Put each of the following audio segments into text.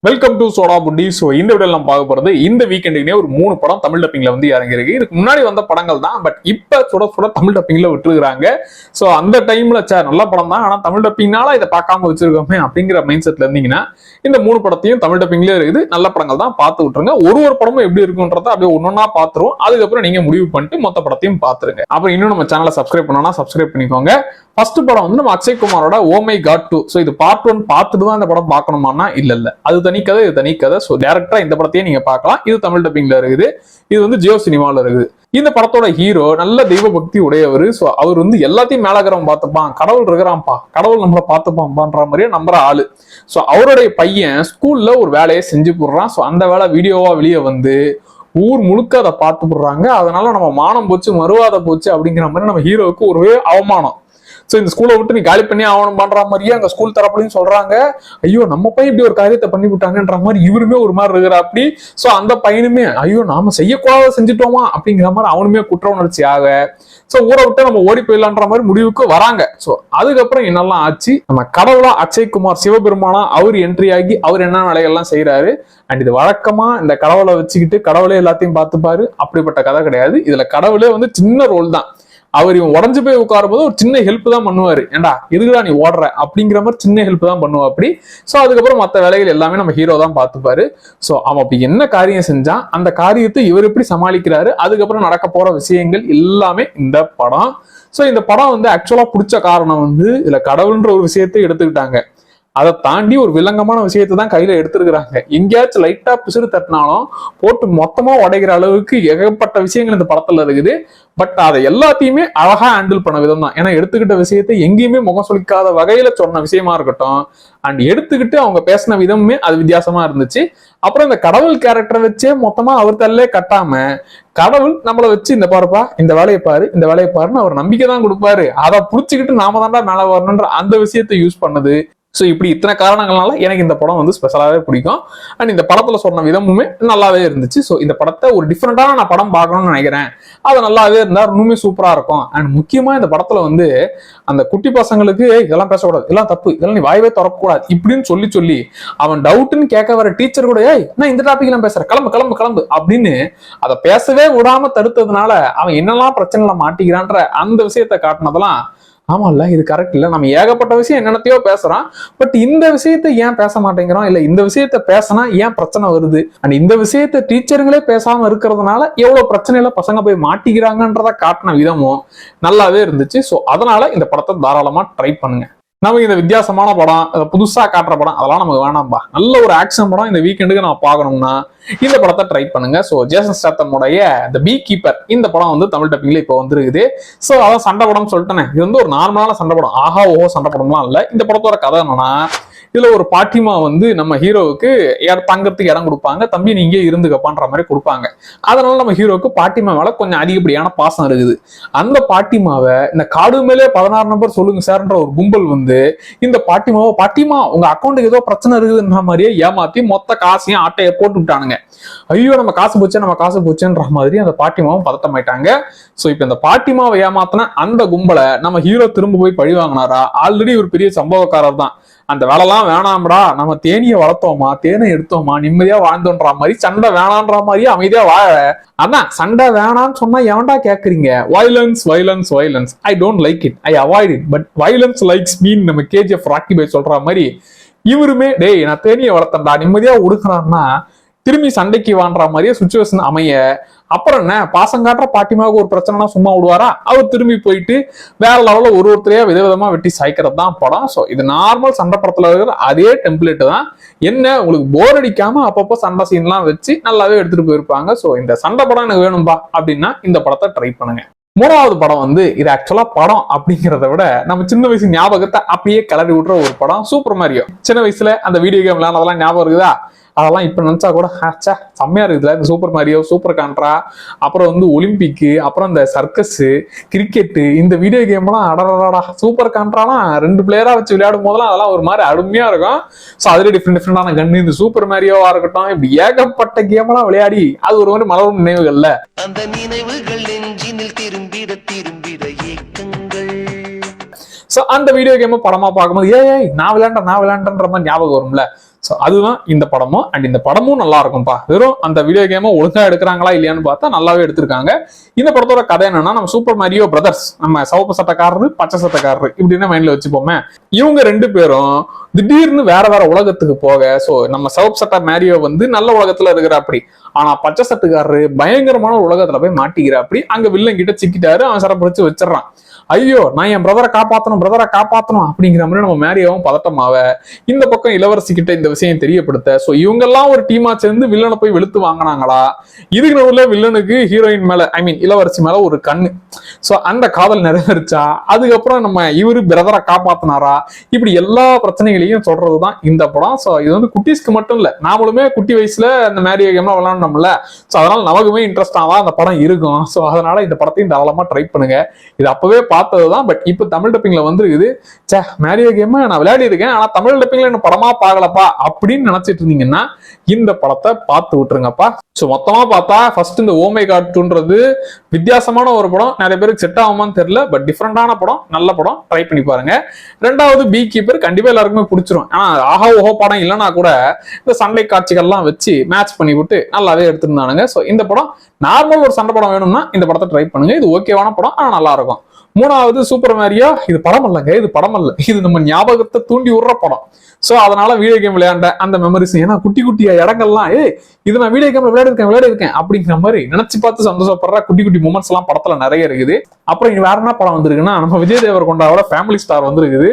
Welcome to soda Buti. So இந்த video நம்ம பார்க்க போறது இந்த வீக்கெண்டுக்குனே ஒரு 3 படம் தமிழ் டப்பிங்ல வந்து இறங்கிருக்கு. இதுக்கு முன்னாடி வந்த படங்கள் தான், பட் இப்ப சுட சுட தமிழ் டப்பிங்ல விட்டுருக்காங்க. ஸோ அந்த டைம்ல நல்ல படம் தான், ஆனா தமிழ் டப்பிங்னால இதை பார்க்காம வச்சிருக்கோமே அப்படிங்கிற மைண்ட் செட்ல இருந்தீங்கன்னா இந்த 3 படத்தையும் தமிழ் டப்பிங்ல இருக்குது. நல்ல படங்கள் தான், பார்த்து விட்டுருங்க. ஒரு படமும் எப்படி இருக்குன்றத அப்படியே ஒன்னொன்னா பார்த்துருவோம். அதுக்கப்புறம் நீங்க முடிவு பண்ணிட்டு மொத்த படத்தையும் பார்த்துருங்க. அப்புறம் இன்னும் நம்ம சேனலை சப்ஸ்கிரைப் பண்ணா சப்ஸ்கிரைப் பண்ணிக்கோங்க. ஃபர்ஸ்ட் படம் வந்து நம்ம அக்ஷய் குமாரோட ஓ மை காட் 2. ஸோ இது பார்ட் 1 பார்த்துட்டு தான் இந்த படம் பார்க்கணுமானா இல்ல, அது தனி கதை, இது தனி கதை. ஸோ டேரக்டா இந்த படத்தையே நீங்க பார்க்கலாம். இது தமிழ் டப்பிங்ல இருக்குது. இது வந்து ஜியோ சினிமாவில் இருக்குது. இந்த படத்தோட ஹீரோ நல்ல தெய்வ பக்தி உடையவர். ஸோ அவர் வந்து எல்லாத்தையும் மேலகரம் பார்த்துப்பான், கடவுள் இருக்கிறான்ப்பா, கடவுள் நம்மளை பார்த்துப்பான்ன்ற மாதிரியே நம்புற ஆளு. ஸோ அவருடைய பையன் ஸ்கூல்ல ஒரு வேலையை செஞ்சு போடுறான். ஸோ அந்த வேலை வீடியோவா வெளியே வந்து ஊர் முழுக்க அதை பார்த்து போடுறாங்க. அதனால நம்ம மானம் போச்சு, மறுவாத போச்சு அப்படிங்கிற மாதிரி நம்ம ஹீரோவுக்கு ஒரு அவமானம். ஸோ இந்த ஸ்கூலை விட்டு நீ காலி பண்ணி ஆகணும் பண்ற மாதிரியே அங்க ஸ்கூல் தரப்புலையும் சொல்றாங்க. ஐயோ நம்ம பையன் இப்படி ஒரு காரியத்தை பண்ணி விட்டாங்கன்ற மாதிரி இவருமே ஒரு மாதிரி இருக்கிற அப்படி. ஸோ அந்த பையனுமே ஐயோ நாம செய்யக்கூடாத செஞ்சுட்டோமா அப்படிங்கிற மாதிரி அவனுமே குற்ற உணர்ச்சி ஆக, ஸோ ஊரை விட்டு நம்ம ஓடி போயிடலான்ற மாதிரி முடிவுக்கு வராங்க. ஸோ அதுக்கப்புறம் என்னெல்லாம் ஆச்சு, நம்ம கடவுளா அக்ஷய் குமார் சிவபெருமானா அவர் என்ட்ரி ஆகி அவர் என்ன வேலைகள்லாம் செய்யறாரு. அண்ட் இது வழக்கமா இந்த கடவுளை வச்சுக்கிட்டு கடவுளே எல்லாத்தையும் பார்த்துப்பாரு அப்படிப்பட்ட கதை கிடையாது. இதுல கடவுளே வந்து சின்ன ரோல் தான். அவர் இவன் உடஞ்சு போய் உட்காரும் போது ஒரு சின்ன ஹெல்ப் தான் பண்ணுவாரு. ஏண்டா எதுக்குடா நீ ஓடுற அப்படிங்கிற மாதிரி சின்ன ஹெல்ப் தான் பண்ணுவா அப்படி. ஸோ அதுக்கப்புறம் மற்ற வேலைகள் எல்லாமே நம்ம ஹீரோ தான் பார்த்துப்பாரு. ஸோ அவன் அப்படி என்ன காரியம் செஞ்சான், அந்த காரியத்தை இவர் எப்படி சமாளிக்கிறாரு, அதுக்கப்புறம் நடக்க போற விஷயங்கள் எல்லாமே இந்த படம். ஸோ இந்த படம் வந்து ஆக்சுவலா பிடிச்ச காரணம் வந்து இதுல கடவுள்ன்ற ஒரு விஷயத்தை எடுத்துக்கிட்டாங்க. அதை தாண்டி ஒரு வில்லங்கமான விஷயத்தை தான் கையில எடுத்துருக்காங்க. எங்கேயாச்சும் லைட்டா பிசுறு தட்டினாலும் போட்டு மொத்தமா உடைக்கிற அளவுக்கு ஏகப்பட்ட விஷயங்கள் இந்த படத்துல இருக்குது. பட் அதை எல்லாத்தையுமே அழகா ஹேண்டில் பண்ண விதம் தான். ஏன்னா எடுத்துக்கிட்ட விஷயத்தை எங்கேயுமே முகம் சொலிக்காத வகையில சொன்ன விஷயமா இருக்கட்டும், அண்ட் எடுத்துக்கிட்டு அவங்க பேசின விதமுமே அது வித்தியாசமா இருந்துச்சு. அப்புறம் இந்த கடவுள் கேரக்டரை வச்சே மொத்தமா அவர் தல்லே கட்டாம கடவுள் நம்மளை வச்சு இந்த பாருப்பா, இந்த வேலையை பாரு, இந்த வேலையை பாருன்னு அவர் நம்பிக்கை தான் கொடுப்பாரு. அதை புடிச்சுக்கிட்டு நாம தாண்டா மேல வரணுன்ற அந்த விஷயத்தை யூஸ் பண்ணது. ஸோ இப்படி இத்தனை காரணங்கள்னால எனக்கு இந்த படம் வந்து ஸ்பெஷலாகவே பிடிக்கும். அண்ட் இந்த படத்துல சொன்ன விதமுமே நல்லாவே இருந்துச்சு. ஸோ இந்த படத்தை ஒரு டிஃப்ரெண்டான நான் படம் பார்க்கணும்னு நினைக்கிறேன். அது நல்லாவே இருந்தா இன்னுமே சூப்பரா இருக்கும். அண்ட் முக்கியமா இந்த படத்துல வந்து அந்த குட்டி பசங்களுக்கு இதெல்லாம் பேசக்கூடாது, இதெல்லாம் தப்பு, இதெல்லாம் நீ வாயவே திறக்கக்கூடாது இப்படின்னு சொல்லி அவன் டவுட்னு கேட்க வர டீச்சர் கூட நான் இந்த டாபிக் எல்லாம் பேசுறேன், கிளம்பு கிளம்பு கிளம்பு அப்படின்னு அதை பேசவே விடாம தடுத்ததுனால அவன் என்னெல்லாம் பிரச்சனைல மாட்டிக்கிறான்ற அந்த விஷயத்த காட்டினதெல்லாம் ஆமா இல்ல, இது கரெக்ட் இல்ல. நம்ம ஏகப்பட்ட விஷயம் என்னென்னத்தையோ பேசுறோம், பட் இந்த விஷயத்த ஏன் பேச மாட்டேங்கிறோம், இல்ல இந்த விஷயத்த பேசினா ஏன் பிரச்சனை வருது, அண்ட் இந்த விஷயத்த டீச்சருங்களே பேசாம இருக்கிறதுனால எவ்வளவு பிரச்சனையில பசங்க போய் மாட்டிக்கிறாங்கன்றத காட்டின விதமும் நல்லாவே இருந்துச்சு. ஸோ அதனால இந்த படத்தை தாராளமா ட்ரை பண்ணுங்க. நமக்கு இந்த வித்தியாசமான படம், புதுசா காட்டுற படம் அதெல்லாம் நமக்கு வேணாம்பா. நல்ல ஒரு ஆக்ஷன் படம் இந்த வீக்கெண்டுக்கு நம்ம பார்க்கணும்னா இந்த படத்தை ட்ரை பண்ணுங்க. ஸோ ஜேசன் ஸ்டாத்தமுடைய தி பீ கீப்பர் இந்த படம் வந்து தமிழ் டப்பிங்ல இப்போ வந்துருக்குது. ஸோ அதான் சண்டை படம் சொல்லிட்டேனே, இது வந்து ஒரு நார்மலான சண்டை படம், ஆஹா ஓஹோ சண்டை படம்லாம் இல்லை. இந்த படத்தோட கதை என்னன்னா, இதுல ஒரு பாட்டிமா வந்து நம்ம ஹீரோவுக்கு தங்கறதுக்கு இடம் கொடுப்பாங்க, தம்பி நீங்க இருந்துக்கப்பான்ற மாதிரி கொடுப்பாங்க. அதனால நம்ம ஹீரோவுக்கு பாட்டிமா மேல கொஞ்சம் அதிகப்படியான பாசம் இருக்குது. அந்த பாட்டிமாவை இந்த காடு மேலே 16 நம்பர் சொல்லுங்க சார்ன்ற ஒரு கும்பல் வந்து இந்த பாட்டிமாவை, பாட்டிமா உங்க அக்கௌண்ட்டுக்கு ஏதோ பிரச்சனை இருக்குதுன்ற மாதிரியே ஏமாத்தி மொத்த காசையும் ஆட்டையை போட்டு விட்டானுங்க. ஐயோ நம்ம காசு போச்சுன்ற மாதிரி அந்த பாட்டிமாவும் பதட்டமாயிட்டாங்க. சோ இப்ப இந்த பாட்டிமாவை ஏமாத்தின அந்த கும்பலை நம்ம ஹீரோ திரும்ப போய் பழி வாங்கினாரா? ஆல்ரெடி ஒரு பெரிய சம்பவக்காரர் தான். அந்த வேலைலாம் வேணாம்டா, நம்ம தேனியை வளர்த்தோமா, தேனை எடுத்தோமா, நிம்மதியா வாழ்ந்தோன்ற மாதிரி சண்டை வேணான்ற மாதிரியே அமைதியா வாழ. அதான் சண்டை வேணான்னு சொன்னா எவன்டா கேக்குறீங்க? Violence violence violence, I don't like it, I avoid it, but violence likes mean நம்ம கேஜிஎஃப் ராக்கி பாய் சொல்ற மாதிரி இவருமே டேய் நான் தேனியை வளர்த்தேன்டா நிம்மதியா உடுக்கிறான்னா திரும்பி சண்டைக்கு வான்ற மாதிரியே சுச்சுவேஷன் அமைய. அப்புறம் என்ன பாசம் காட்டுற பாட்டிமாவுக்கு ஒரு பிரச்சனைனா சும்மா விடுவாரா? அவர் திரும்பி போயிட்டு வேற லெவலில் ஒருத்தரையா விதவிதமா வெட்டி சாய்க்கிறது தான் படம். ஸோ இது நார்மல் சண்டை படத்துல இருக்கிற அதே டெம்ப்ளேட் தான். என்ன உங்களுக்கு போர் அடிக்காம அப்பப்போ சண்டை சீன்லாம் வச்சு நல்லாவே எடுத்துட்டு போயிருப்பாங்க. ஸோ இந்த சண்டை படம் எனக்கு வேணும்பா அப்படின்னா இந்த படத்தை ட்ரை பண்ணுங்க. மூணாவது படம் வந்து இது ஆக்சுவலா படம் அப்படிங்கிறத விட நம்ம சின்ன வயசு ஞாபகத்தை அப்படியே கிளறி விடுற ஒரு படம், சூப்பர் மாரியோ. சின்ன வயசுல அந்த வீடியோ கேம் விளையாடுறதெல்லாம் ஞாபகம் இருக்குதா? அதெல்லாம் இப்ப நினைச்சா கூட செம்மையா இருக்குதுல. இந்த சூப்பர் மாரியோ, சூப்பர் கான்ட்ரா, அப்புறம் வந்து ஒலிம்பிக்கு, அப்புறம் இந்த சர்க்கஸ், கிரிக்கெட்டு, இந்த வீடியோ கேம் எல்லாம் அடடா. சூப்பர் கான்ட்ராலாம் 2 பிளேயரா வச்சு விளையாடும் போதெல்லாம் அதெல்லாம் ஒரு மாதிரி அருமையா இருக்கும். ஸோ அதுல டிஃப்ரெண்டான கண்ணு, இந்த சூப்பர் மாரியோவா இருக்கட்டும், இப்படி ஏகப்பட்ட கேம் எல்லாம் விளையாடி அது ஒரு மாதிரி மலரும் நினைவுகள்ல. அந்த நினைவுகள் நெஞ்சினில் திரும்பிட திரும்பிட ஏக்கங்கள். ஸோ அந்த வீடியோ கேம் படமா பார்க்கும்போது ஏய் நான் விளையாண்டன்ற மாதிரி ஞாபகம் வரும்ல. ஸோ அதுதான் இந்த படமும். அண்ட் இந்த படமும் நல்லா இருக்கும்பா. வெறும் அந்த வீடியோ கேமை ஒழுங்கா எடுக்கிறாங்களா இல்லையான்னு பார்த்தா நல்லாவே எடுத்திருக்காங்க. இந்த படத்தோட கதை என்னன்னா, நம்ம சூப்பர் மாரியோ பிரதர்ஸ், நம்ம சிவப்பு சட்டக்காரரு பச்சை சட்டக்காரரு இப்படின்னு மைண்ட்ல வச்சுப்போமே. இவங்க 2 பேரும் திடீர்னு வேற வேற உலகத்துக்கு போக, சோ நம்ம சிவப்பு சட்ட மாரியோ வந்து நல்ல உலகத்துல இருக்கிற அப்படி, ஆனா பச்சை சட்டுக்காரரு பயங்கரமான உலகத்துல போய் மாட்டிக்கிற அப்படி, அங்க வில்லன் கிட்ட சிக்கிட்டாரு, அவன் சிறப்பிடிச்சு வச்சிடறான். ஐயோ நான் என் பிரதரை காப்பாத்தணும் அப்படிங்கிற மாதிரி நம்ம மேரியாவும் பதட்டமாவ, இந்த பக்கம் இளவரசி கிட்ட இந்த விஷயம் தெரியப்படுத்த, சோ இவங்க எல்லாம் ஒரு டீமா சேர்ந்து வில்லனை போய் வெளுத்து வாங்கினாங்களா. இதுக்கு நடுவுல வில்லனுக்கு ஹீரோயின் மேல, ஐ மீன் இளவரசி மேல ஒரு கண்ணு, சோ அந்த காதல் நிறைவேறிச்சா, அதுக்கப்புறம் நம்ம இவரு பிரதரை காப்பாத்தினாரா, இப்படி எல்லா பிரச்சனைகளையும் சொல்றதுதான் இந்த படம். சோ இது வந்து குட்டீஸ்க்கு மட்டும் இல்ல, நாமளுமே குட்டி வயசுல அந்த மேரியோ கேம்லாம் விளையாண்டோம்ல, சோ அதனால நமக்குமே இன்ட்ரெஸ்டாவா அந்த படம் இருக்கும். சோ அதனால இந்த படத்தையும் தாராளமா ட்ரை பண்ணுங்க. இது அப்பவே பார்த்ததுதான், பட் இப்ப தமிழ் டப்பிங்ல வந்துருக்குது. சே மேரியோ கேம் நான் விளையாடி இருக்கேன், ஆனா தமிழ் டப்பிங்ல என்ன படமா பார்க்கலப்பா அப்படின்னு நினைச்சிட்டு இருந்தீங்கன்னா இந்த படத்தை பார்த்து விட்டுருங்கப்பா. சோ மொத்தமா பார்த்தா ஃபர்ஸ்ட் இந்த ஓ மை காட் 2ன்றது வித்தியாசமான ஒரு படம், நிறைய பேருக்கு செட் ஆகுமான்னு தெரியல, பட் டிஃப்ரெண்டான படம், நல்ல படம், ட்ரை பண்ணி பாருங்க. 2வது பீ கீப்பர் கண்டிப்பா எல்லாருக்குமே பிடிச்சிரும். ஆனா ஆஹா ஓஹோ படம் இல்லைன்னா கூட இந்த சண்டை காட்சிகள்லாம் வச்சு மேட்ச் பண்ணி விட்டு நல்லாவே எடுத்திருந்தானுங்க. சோ இந்த படம் நார்மல் ஒரு சண்டை படம் வேணும்னா இந்த படத்தை ட்ரை பண்ணுங்க, இது ஓகேவான படம், ஆனா நல்லா இருக்கும். 3வது சூப்பர் மேரியோ, இது படம் இல்லைங்க, இது படம் இல்ல, இது நம்ம ஞாபகத்தை தூண்டி விடுற படம். சோ அதனால வீடியோ கேம் விளையாண்ட அந்த மெமரிஸ், ஏன்னா குட்டி குட்டியா இடங்கள்லாம் இது நான் வீடியோ கேம்ல விளையாடி இருக்கேன் அப்படிங்கிற மாதிரி நினைச்சு பார்த்து சந்தோஷப்படுற குட்டி குட்டி மூமெண்ட்ஸ் எல்லாம் படத்துல நிறைய இருக்குது. அப்புறம் இங்க வேற என்ன படம் வந்திருக்குன்னா, நம்ம விஜய் தேவரகொண்டாவோட ஃபேமிலி ஸ்டார் வந்திருக்குது.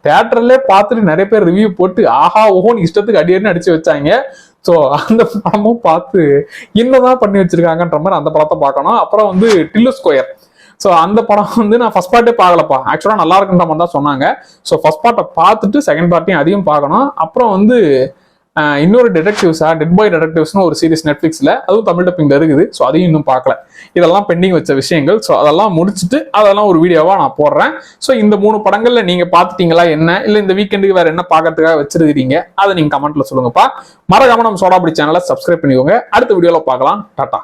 தியேட்டர்ல பார்த்துட்டு நிறைய பேர் ரிவ்யூ போட்டு ஆஹா ஓஹோன்னு இஷ்டத்துக்கு அடியேன்னு அடிச்சு வச்சாங்க. சோ அந்த படமும் பார்த்து என்னதான் பண்ணி வச்சிருக்காங்கன்ற மாதிரி அந்த படத்தை பார்க்கணும். அப்புறம் வந்து டில்லு ஸ்கொயர், சோ அந்த படம் வந்து நான் ஃபர்ஸ்ட் பார்ட்டே பார்க்கலப்பா, ஆக்சுவலா நல்லா இருக்குன்ற மாதிரி தான் சொன்னாங்க. சோ ஃபர்ஸ்ட் பார்ட்டை பார்த்துட்டு செகண்ட் பார்ட்டையும் அதையும் பார்க்கணும். அப்புறம் வந்து இன்னொரு டிடெக்டிவ்ஸா, டெட் பாய் டிடெக்டிவ்ஸ்னு ஒரு சீரிஸ் நெட்ஃபிளிக்ஸ்ல, அதுவும் தமிழ் டப்பிங்ல இருக்குது. ஸோ அதையும் இன்னும் பார்க்கல. இதெல்லாம் பெண்டிங் வச்ச விஷயங்கள். ஸோ அதெல்லாம் முடிச்சுட்டு அதெல்லாம் ஒரு வீடியோவா நான் போடுறேன். ஸோ இந்த 3 படங்கள்ல நீங்க பார்த்துட்டீங்களா என்ன, இல்லை இந்த வீக்கெண்டுக்கு வேற என்ன பார்க்கறதுக்காக வச்சிருக்கீங்க, அதை நீங்க கமெண்ட்ல சொல்லுங்கப்பா. மறக்காம நம்ம சோடாபுடி சேனலை சப்ஸ்கிரைப் பண்ணிக்கோங்க. அடுத்த வீடியோல பார்க்கலாம். டாடா.